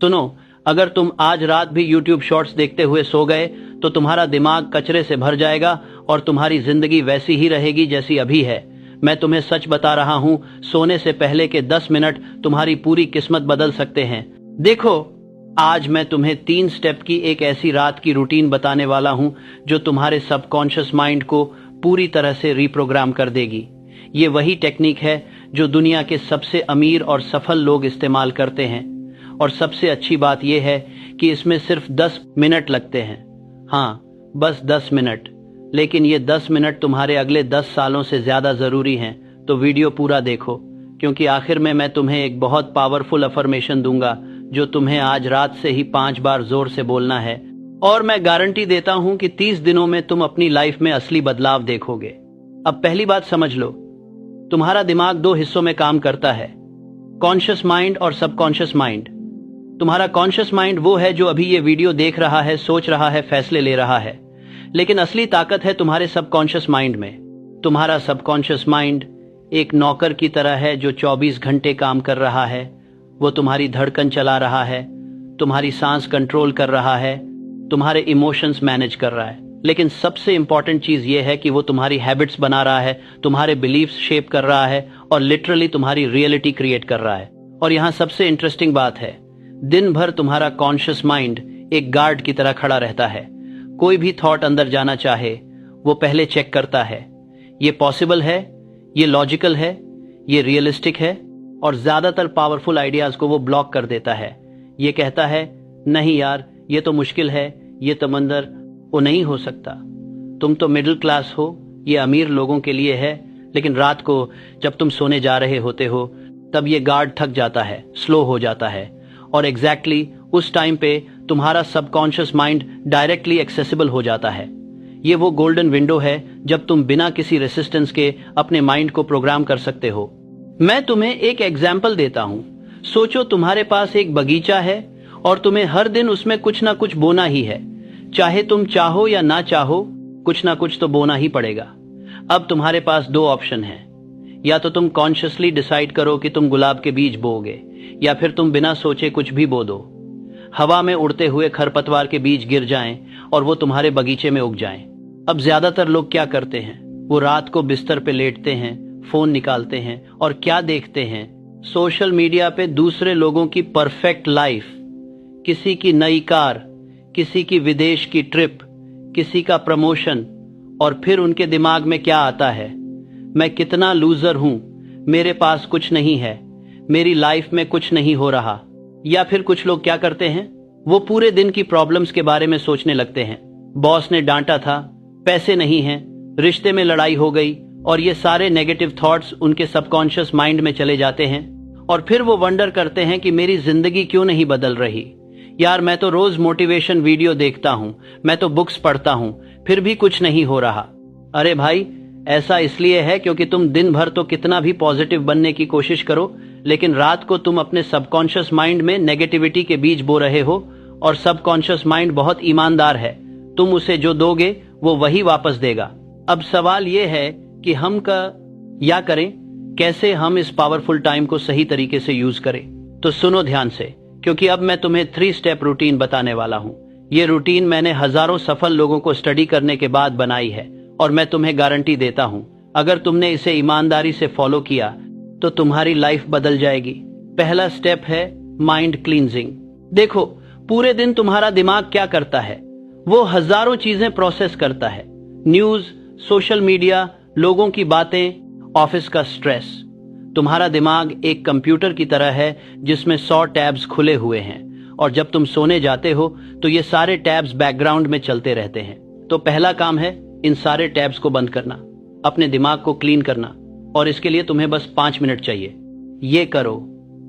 सुनो, अगर तुम आज रात भी YouTube शॉर्ट्स देखते हुए सो गए तो तुम्हारा दिमाग कचरे से भर जाएगा और तुम्हारी जिंदगी वैसी ही रहेगी जैसी अभी है। मैं तुम्हें सच बता रहा हूं, सोने से पहले के 10 मिनट तुम्हारी पूरी किस्मत बदल सकते हैं। देखो, आज मैं तुम्हें 3 स्टेप की एक ऐसी रात की रूटीन बताने वाला हूं जो तुम्हारे सबकॉन्शियस माइंड को पूरी तरह से रिप्रोग्राम कर देगी। ये वही टेक्निक है जो दुनिया के सबसे अमीर और सफल लोग इस्तेमाल करते हैं, और सबसे अच्छी बात यह है कि इसमें सिर्फ 10 मिनट लगते हैं। हाँ, बस 10 मिनट। लेकिन ये 10 मिनट तुम्हारे अगले 10 सालों से ज्यादा जरूरी हैं। तो वीडियो पूरा देखो, क्योंकि आखिर में मैं तुम्हें एक बहुत पावरफुल अफर्मेशन दूंगा जो तुम्हें आज रात से ही 5 बार जोर से बोलना है, और मैं गारंटी देता हूं कि 30 दिनों में तुम अपनी लाइफ में असली बदलाव देखोगे। अब पहली बात समझ लो, तुम्हारा दिमाग 2 हिस्सों में काम करता है, कॉन्शियस माइंड और सबकॉन्शियस माइंड। तुम्हारा कॉन्शियस माइंड वो है जो अभी ये वीडियो देख रहा है, सोच रहा है, फैसले ले रहा है, लेकिन असली ताकत है तुम्हारे सबकॉन्शियस माइंड में। तुम्हारा सबकॉन्शियस माइंड एक नौकर की तरह है जो 24 घंटे काम कर रहा है। वो तुम्हारी धड़कन चला रहा है, तुम्हारी सांस कंट्रोल कर रहा है, तुम्हारे इमोशंस मैनेज कर रहा है, लेकिन सबसे इंपॉर्टेंट चीज ये है कि वो तुम्हारी हैबिट्स बना रहा है, तुम्हारे बिलीफ्स शेप कर रहा है और लिटरली तुम्हारी रियलिटी क्रिएट कर रहा है। और यहाँ सबसे इंटरेस्टिंग बात है, दिन भर तुम्हारा कॉन्शियस माइंड एक गार्ड की तरह खड़ा रहता है। कोई भी थॉट अंदर जाना चाहे वो पहले चेक करता है, ये पॉसिबल है, ये लॉजिकल है, ये रियलिस्टिक है, और ज्यादातर पावरफुल आइडियाज को वो ब्लॉक कर देता है। ये कहता है, नहीं यार, ये तो मुश्किल है, ये तमंदर वो नहीं हो सकता, तुम तो मिडिल क्लास हो, ये अमीर लोगों के लिए है। लेकिन रात को जब तुम सोने जा रहे होते हो तब ये गार्ड थक जाता है, स्लो हो जाता है, और एग्जैक्टली उस टाइम पे तुम्हारा सबकॉन्शियस माइंड डायरेक्टली एक्सेसिबल हो जाता है। ये वो गोल्डन विंडो है जब तुम बिना किसी रेसिस्टेंस के अपने माइंड को प्रोग्राम कर सकते हो। मैं तुम्हें एक एग्जाम्पल देता हूं। सोचो तुम्हारे पास एक बगीचा है और तुम्हें हर दिन उसमें कुछ ना कुछ बोना ही है। चाहे तुम चाहो या ना चाहो, कुछ ना कुछ तो बोना ही पड़ेगा। अब तुम्हारे पास 2 ऑप्शन हैं, या तो तुम कॉन्शियसली डिसाइड करो कि तुम गुलाब के बीज बोओगे, या फिर तुम बिना सोचे कुछ भी बो दो। हवा में उड़ते हुए खरपतवार के बीज गिर जाएं और वो तुम्हारे बगीचे में उग जाएं। अब ज्यादातर लोग क्या करते हैं, वो रात को बिस्तर पे लेटते हैं, फोन निकालते हैं और क्या देखते हैं, सोशल मीडिया पे दूसरे लोगों की परफेक्ट लाइफ, किसी की नई कार, किसी की विदेश की ट्रिप, किसी का प्रमोशन, और फिर उनके दिमाग में क्या आता है, मैं कितना लूजर हूं, मेरे पास कुछ नहीं है, मेरी लाइफ में कुछ नहीं हो रहा। या फिर कुछ लोग क्या करते हैं, वो पूरे दिन की प्रॉब्लम्स के बारे में सोचने लगते हैं। बॉस ने डांटा था, पैसे नहीं हैं, रिश्ते में लड़ाई हो गई, और ये सारे नेगेटिव थॉट्स उनके सबकॉन्शियस माइंड में चले जाते हैं। और फिर वो वंडर करते हैं कि मेरी जिंदगी क्यों नहीं बदल रही। यार, मैं तो रोज मोटिवेशन वीडियो देखता हूं, मैं तो बुक्स पढ़ता हूं, फिर भी कुछ नहीं हो रहा। अरे भाई, ऐसा इसलिए है क्योंकि तुम दिन भर तो कितना भी पॉजिटिव बनने की कोशिश करो, लेकिन रात को तुम अपने सबकॉन्शियस माइंड में नेगेटिविटी के बीज बो रहे हो। और सबकॉन्शियस माइंड बहुत ईमानदार है, तुम उसे जो दोगे वो वही वापस देगा। अब सवाल ये है कि हम क्या करें, कैसे हम इस पावरफुल टाइम को सही तरीके से यूज करें। तो सुनो ध्यान से, क्योंकि अब मैं तुम्हें 3 स्टेप रूटीन बताने वाला हूं। ये रूटीन मैंने हजारों सफल लोगों को स्टडी करने के बाद बनाई है, और मैं तुम्हें गारंटी देता हूं, अगर तुमने इसे ईमानदारी से फॉलो किया तो तुम्हारी लाइफ बदल जाएगी। पहला स्टेप है माइंड क्लींजिंग। देखो, पूरे दिन तुम्हारा दिमाग क्या करता है, वो हजारों चीजें प्रोसेस करता है, न्यूज, सोशल मीडिया, लोगों की बातें, ऑफिस का स्ट्रेस। तुम्हारा दिमाग एक कंप्यूटर की तरह है जिसमें 100 टैब्स खुले हुए हैं, और जब तुम सोने जाते हो तो ये सारे टैब्स बैकग्राउंड में चलते रहते हैं। तो पहला काम है इन सारे टैब्स को बंद करना, अपने दिमाग को क्लीन करना, और इसके लिए तुम्हें बस 5 मिनट चाहिए। ये करो,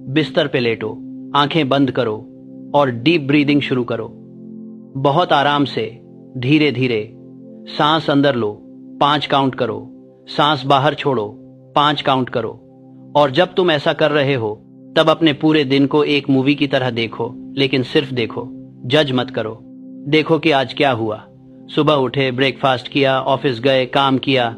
बिस्तर पे लेटो, आंखें बंद करो और डीप ब्रीदिंग शुरू करो। बहुत आराम से, धीरे धीरे सांस अंदर लो, 5 काउंट करो, सांस बाहर छोड़ो, 5 काउंट करो। और जब तुम ऐसा कर रहे हो तब अपने पूरे दिन को एक मूवी की तरह देखो, लेकिन सिर्फ देखो, जज मत करो। देखो कि आज क्या हुआ। सुबह उठे, ब्रेकफास्ट किया, ऑफिस गए, काम किया,